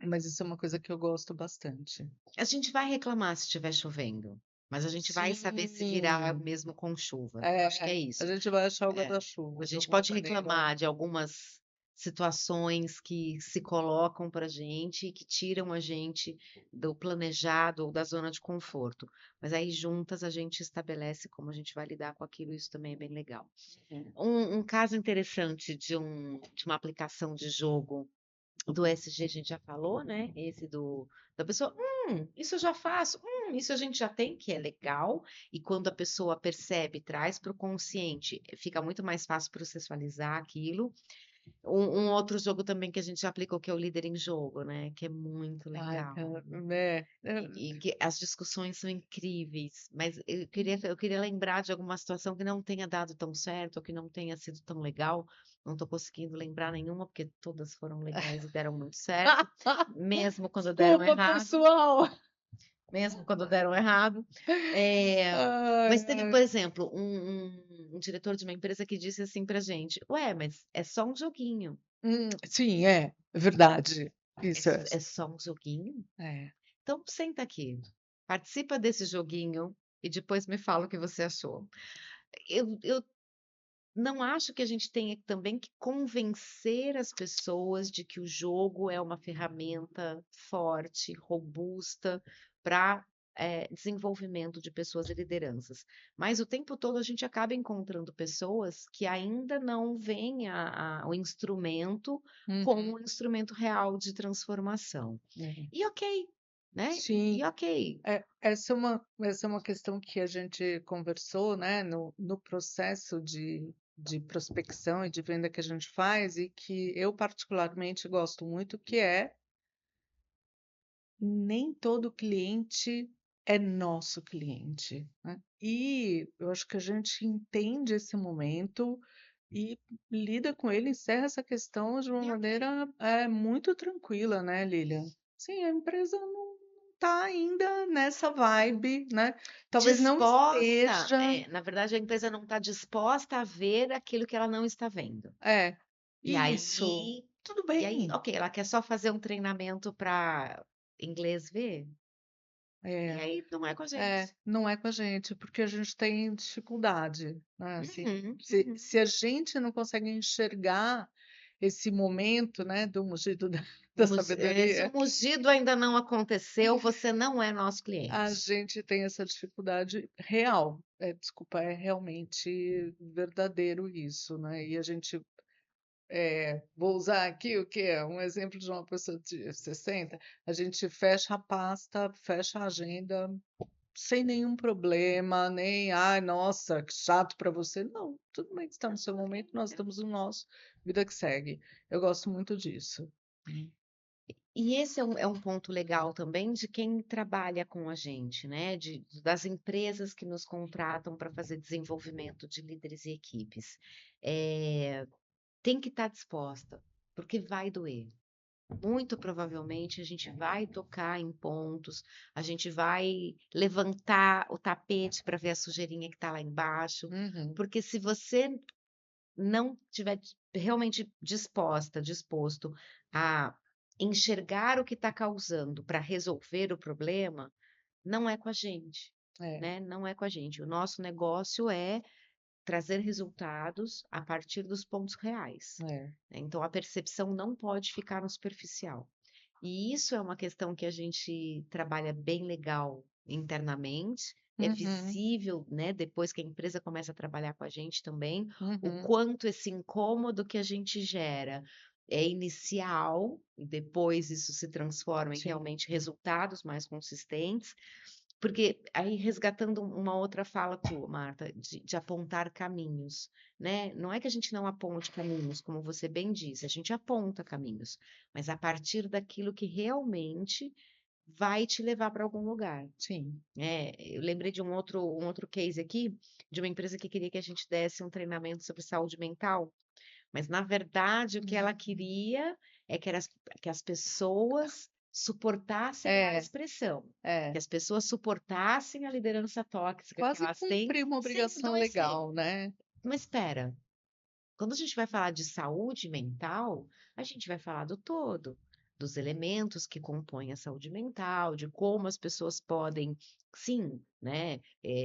mas isso é uma coisa que eu gosto bastante. A gente vai reclamar se estiver chovendo, mas a gente vai saber se virar Sim, mesmo com chuva. Eu acho que é, é a isso. gente vai achar o É, a guarda-chuva de gente alguma pode maneira. reclamar de algumas situações que se colocam para a gente e que tiram a gente do planejado ou da zona de conforto. Mas aí juntas a gente estabelece como a gente vai lidar com aquilo, isso também é bem legal. Uhum. Um caso interessante de uma aplicação de jogo do SG a gente já falou, né? Esse da pessoa, isso eu já faço, isso a gente já tem, que é legal. E quando a pessoa percebe, traz para o consciente, fica muito mais fácil processualizar aquilo. Um outro jogo também que a gente já aplicou, que é o Líder em Jogo, né? Que é muito Ai, legal. cara, é, E que as discussões são incríveis, mas eu queria lembrar de alguma situação que não tenha dado tão certo, ou que não tenha sido tão legal. Não estou conseguindo lembrar nenhuma, porque todas foram legais e deram muito certo, mesmo quando deram desculpa, errado, pessoal. mesmo quando deram errado. É, Ai, mas teve, ai. por exemplo, um diretor de uma empresa que disse assim pra gente: Ué, mas é só um joguinho. Sim, é verdade. Isso é. É só um joguinho? É. Então senta aqui, participa desse joguinho e depois me fala o que você achou. Eu não acho que a gente tenha também que convencer as pessoas de que o jogo é uma ferramenta forte, robusta para desenvolvimento de pessoas e lideranças. Mas o tempo todo a gente acaba encontrando pessoas que ainda não veem o instrumento como Uhum. um instrumento real de transformação. É. E ok, né? Sim, E ok. essa é uma questão que a gente conversou, né, no processo de prospecção e de venda que a gente faz e que eu particularmente gosto muito, que é nem todo cliente é nosso cliente, né? E eu acho que a gente entende esse momento e lida com ele, encerra essa questão de uma E ok. maneira muito tranquila, né, Lilian? Sim, a empresa não está ainda nessa vibe, né? Talvez não Disposta, esteja, na verdade, a empresa não está disposta a ver aquilo que ela não está vendo. é, E isso, aí, tudo e aí, bem, ok, ela quer só fazer um treinamento para inglês ver, e é. aí não é com a gente. Não é com a gente, porque a gente tem dificuldade, né, assim, Uhum, se uhum. se a gente não consegue enxergar esse momento, né, do mugido da Se o sabedoria, mugido ainda não aconteceu, você não é nosso a cliente. gente tem essa dificuldade real. Desculpa, é realmente verdadeiro isso, né, e a gente, vou usar aqui o quê? Um exemplo de uma pessoa de 60, a gente fecha a pasta, fecha a agenda sem nenhum problema, nem: "Ai, nossa, que chato para você". Não, tudo bem que está no Não, seu ok. momento, nós estamos no nosso, vida que segue. Eu gosto muito disso. E esse é um ponto legal também de quem trabalha com a gente, né? Das empresas que nos contratam para fazer desenvolvimento de líderes e equipes. Tem que estar disposta, porque vai doer. Muito provavelmente a gente vai tocar em pontos, a gente vai levantar o tapete para ver a sujeirinha que está lá embaixo, Uhum, porque se você não tiver realmente disposto a enxergar o que está causando para resolver o problema, não é com a gente, é, né? Não é com a gente. O nosso negócio é trazer resultados a partir dos pontos reais, é. né? Então a percepção não pode ficar no superficial. E isso é uma questão que a gente trabalha bem legal internamente, é Uhum, visível, né, depois que a empresa começa a trabalhar com a gente também, o uhum, quanto esse incômodo que a gente gera é inicial, e depois isso se transforma em sim, realmente resultados mais consistentes, porque aí resgatando uma outra fala tua, Marta, de apontar caminhos, né? Não é que a gente não aponte caminhos, como você bem disse, a gente aponta caminhos, mas a partir daquilo que realmente vai te levar para algum lugar. sim. Eu lembrei de um outro case aqui, de uma empresa que queria que a gente desse um treinamento sobre saúde mental Mas, na verdade, o que ela queria é que as pessoas suportassem mais É, pressão, que é. as pessoas suportassem a liderança tóxica que Quase elas têm, cumprir uma sem obrigação adoecer. legal, né. Mas espera, quando a gente vai falar de saúde mental, a gente vai falar do todo, dos elementos que compõem a saúde mental, de como as pessoas podem, sim, né,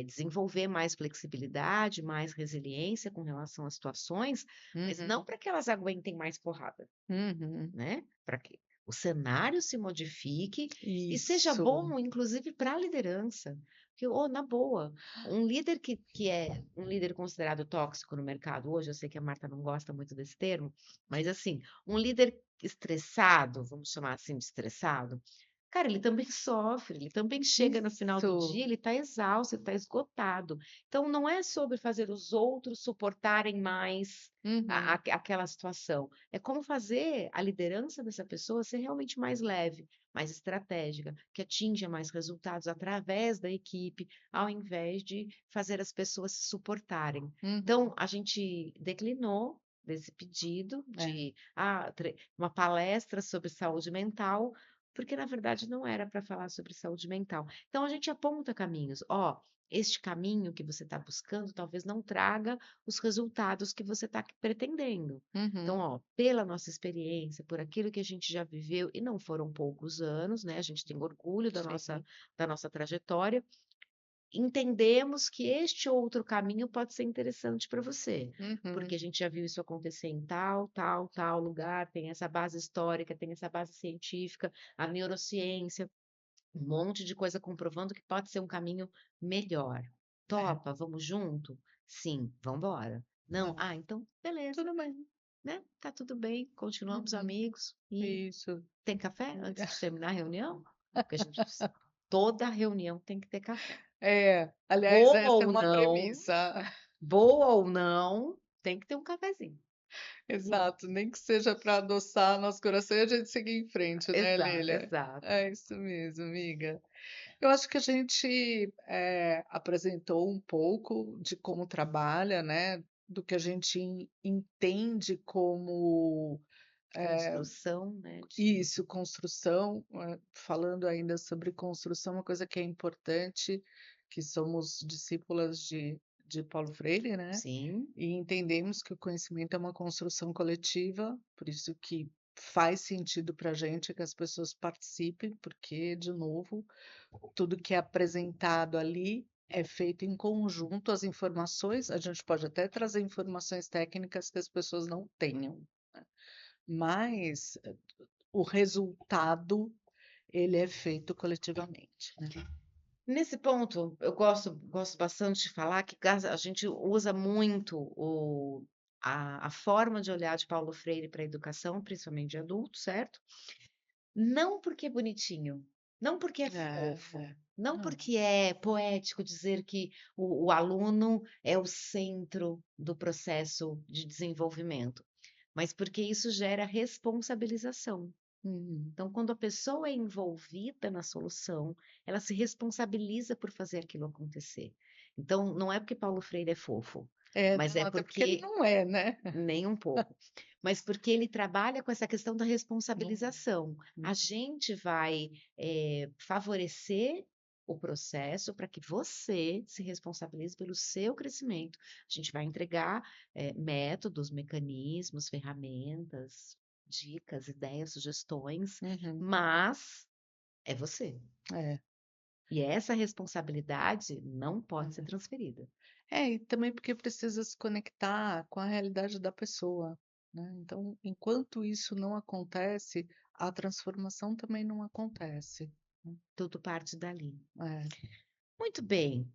desenvolver mais flexibilidade, mais resiliência com relação às situações, mas Uhum, não para que elas aguentem mais porrada, uhum. né? Para que o cenário se modifique e seja Isso. bom, inclusive, para a liderança. Porque, oh, na boa, um líder que é um líder considerado tóxico no mercado hoje, eu sei que a Marta não gosta muito desse termo, mas assim, um líder estressado, vamos chamar assim de estressado, cara, ele também sofre, ele também chega no final do Isso. dia, ele está exausto, ele está esgotado. Então, não é sobre fazer os outros suportarem mais Uhum. aquela situação. É como fazer a liderança dessa pessoa ser realmente mais leve, mais estratégica, que atinja mais resultados através da equipe, ao invés de fazer as pessoas se suportarem. Uhum. Então, a gente declinou desse pedido É. de uma palestra sobre saúde mental, porque na verdade não era para falar sobre saúde mental. Então, a gente aponta caminhos. Ó, este caminho que você está buscando talvez não traga os resultados que você está pretendendo. Então, Uhum. ó, pela nossa experiência, por aquilo que a gente já viveu, e não foram poucos anos, né? A gente tem orgulho Sim. da nossa trajetória, entendemos que este outro caminho pode ser interessante para você, Uhum. porque a gente já viu isso acontecer em tal, tal, tal lugar, tem essa base histórica, tem essa base científica, a neurociência, um monte de coisa comprovando que pode ser um caminho melhor. É. Topa, vamos junto? Sim, vamos embora. Não? É. Ah, então beleza, Tudo bem. né? Tá tudo bem, continuamos Uhum. amigos. E Isso. tem café antes de terminar a reunião? Porque a gente toda reunião tem que ter café. É, aliás, Boa essa é ou uma não, premissa. boa ou não, tem que ter um cafezinho. Exato, nem que seja para adoçar nosso coração e a gente seguir em frente, né, Exato, Lilia? exato. É isso mesmo, amiga. Eu acho que a gente, apresentou um pouco de como trabalha, né, do que a gente entende como, eh, Construção, né, de isso, construção, falando ainda sobre construção, uma coisa que é importante, que somos discípulas de Paulo Freire, né, sim, e entendemos que o conhecimento é uma construção coletiva, por isso que faz sentido para a gente que as pessoas participem, porque, de novo, tudo que é apresentado ali é feito em conjunto, as informações a gente pode até trazer informações técnicas que as pessoas não tenham, né, mas o resultado, ele é feito coletivamente, né. nesse ponto, eu gosto bastante de falar que a gente usa muito a forma de olhar de Paulo Freire para a educação, principalmente de adultos, certo? Não porque é bonitinho, não porque é É, fofo, é. não Não. porque é poético dizer que o aluno é o centro do processo de desenvolvimento, mas porque isso gera responsabilização. Uhum. Então, quando a pessoa é envolvida na solução, ela se responsabiliza por fazer aquilo acontecer. Então, não é porque Paulo Freire é fofo, É, mas não, é até porque ele porque não é, né. nem um pouco. Mas porque ele trabalha com essa questão da Não é. responsabilização. A Uhum. gente vai, favorecer o processo para que você se responsabilize pelo seu crescimento. A gente vai entregar, métodos, mecanismos, ferramentas, dicas, ideias, sugestões, Uhum. mas é você. É, E essa responsabilidade não pode ser é. transferida. É, e também porque precisa se conectar com a realidade da pessoa, né, então, enquanto isso não acontece, a transformação também não acontece, né. Tudo parte dali. É. Muito bem.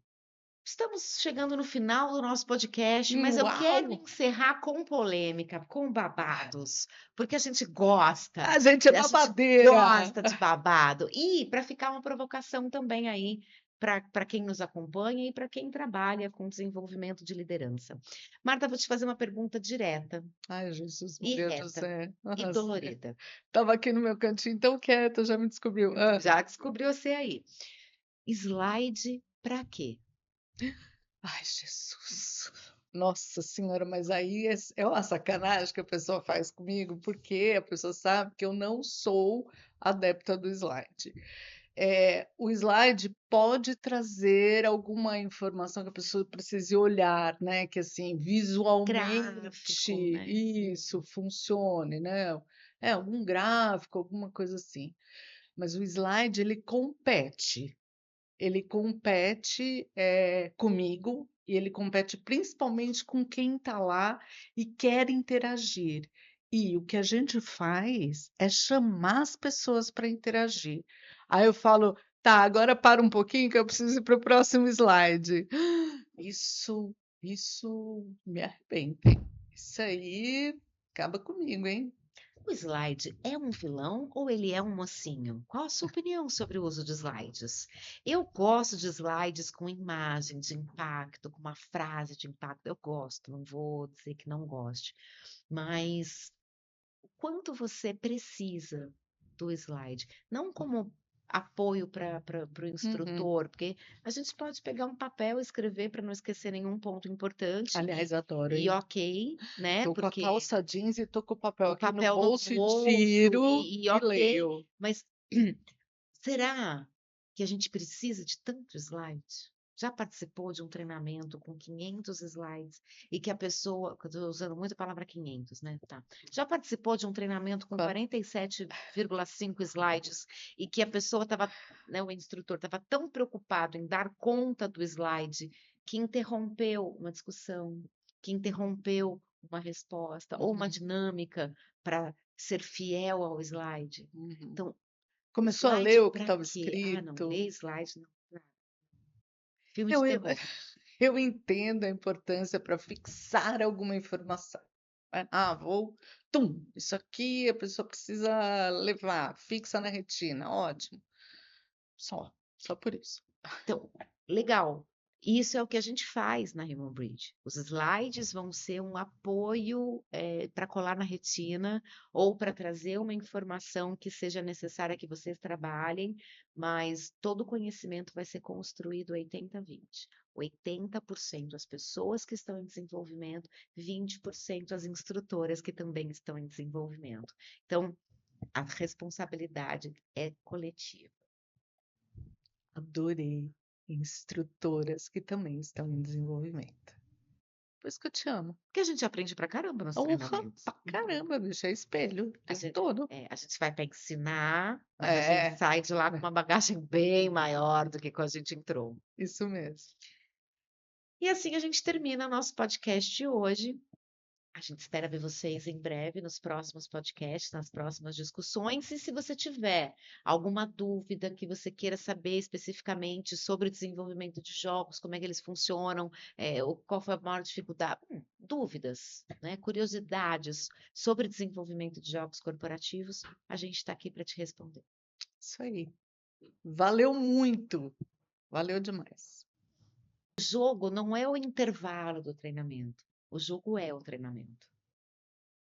Estamos chegando no final do nosso podcast, mas eu Uau! quero encerrar com polêmica, com babados, porque a A gente é gente babadeira. gosta de babado. E para ficar uma provocação também aí para quem nos acompanha e para quem trabalha com desenvolvimento de liderança. Marta, vou te fazer uma pergunta direta Ai, Jesus, e Maria reta José. e Nossa, dolorida. estava aqui no meu cantinho tão quieta, já me descobriu. Já descobriu você aí. Slide para quê? Ai, Jesus. Nossa senhora, mas aí é uma sacanagem que a pessoa faz comigo, porque a pessoa sabe que eu não sou adepta do slide. O slide pode trazer alguma informação que a pessoa precise olhar, né, que assim, visualmente Gráfico, né? isso funcione, né. Algum gráfico, alguma coisa assim. Mas o slide ele compete, comigo e ele compete principalmente com quem está lá e quer interagir. E o que a gente faz é chamar as pessoas para interagir. Aí eu falo: "Tá, agora para um pouquinho que eu preciso ir para o próximo slide". Isso me arrebenta, hein. Isso aí acaba comigo, hein. O slide é um vilão ou ele é um mocinho? Qual a sua opinião sobre o uso de slides? Eu gosto de slides com imagem de impacto, com uma frase de impacto. Eu gosto, não vou dizer que não goste, mas o quanto você precisa do slide? Não como apoio para o Uhum. instrutor, porque a gente pode pegar um papel e escrever para não esquecer nenhum ponto importante, Aliás, adoro, e hein. ok, né? Tô com a Porque calça jeans e tô com o papel o aqui no papel no bolso e bolso tiro e e ok, leio. mas será que a gente precisa de tanto slide? Já participou de um treinamento com 500 slides e que a pessoa, que eu estou usando muito a palavra 500, né? Tá. Já participou de um treinamento com Fa 47,5 slides e que a pessoa estava, né, o instrutor estava tão preocupado em dar conta do slide que interrompeu uma discussão, que interrompeu uma resposta ou uma Uhum, dinâmica para ser fiel ao slide. uhum. Então, o Começou a ler slide o que para estava quê? Ah, não, escrito. ler slide não. Não. Filme de Eu terror. eu entendo a importância para fixar alguma informação, né. Vou isso aqui a pessoa precisa levar, fixa na retina, ótimo. Só por isso. Então, legal. Isso é o que a gente faz na Human Bridge. Os slides vão ser um apoio, para colar na retina ou para trazer uma informação que seja necessária que vocês trabalhem, mas todo o conhecimento vai ser construído 80-20. 80% as pessoas que estão em desenvolvimento, 20% as instrutoras que também estão em desenvolvimento. Então, a responsabilidade é coletiva. Adorei. Instrutoras que também estão em desenvolvimento. Por isso que eu te amo. Porque a gente aprende pra caramba nos Honra treinamentos. pra caramba, bicho, é espelho o A tempo gente, todo. a gente vai para ensinar, mas a gente É, sai de lá com uma bagagem bem maior do que quando a gente entrou. isso mesmo. E assim a gente termina nosso podcast de hoje. A gente espera ver vocês em breve nos próximos podcasts, nas próximas discussões. E se você tiver alguma dúvida que você queira saber especificamente sobre o desenvolvimento de jogos, como é que eles funcionam, qual foi a maior dificuldade, dúvidas, né, curiosidades sobre desenvolvimento de jogos corporativos, a gente está aqui para te responder. Isso aí. Valeu muito. Valeu demais. O jogo não é o intervalo do treinamento, o jogo é o treinamento.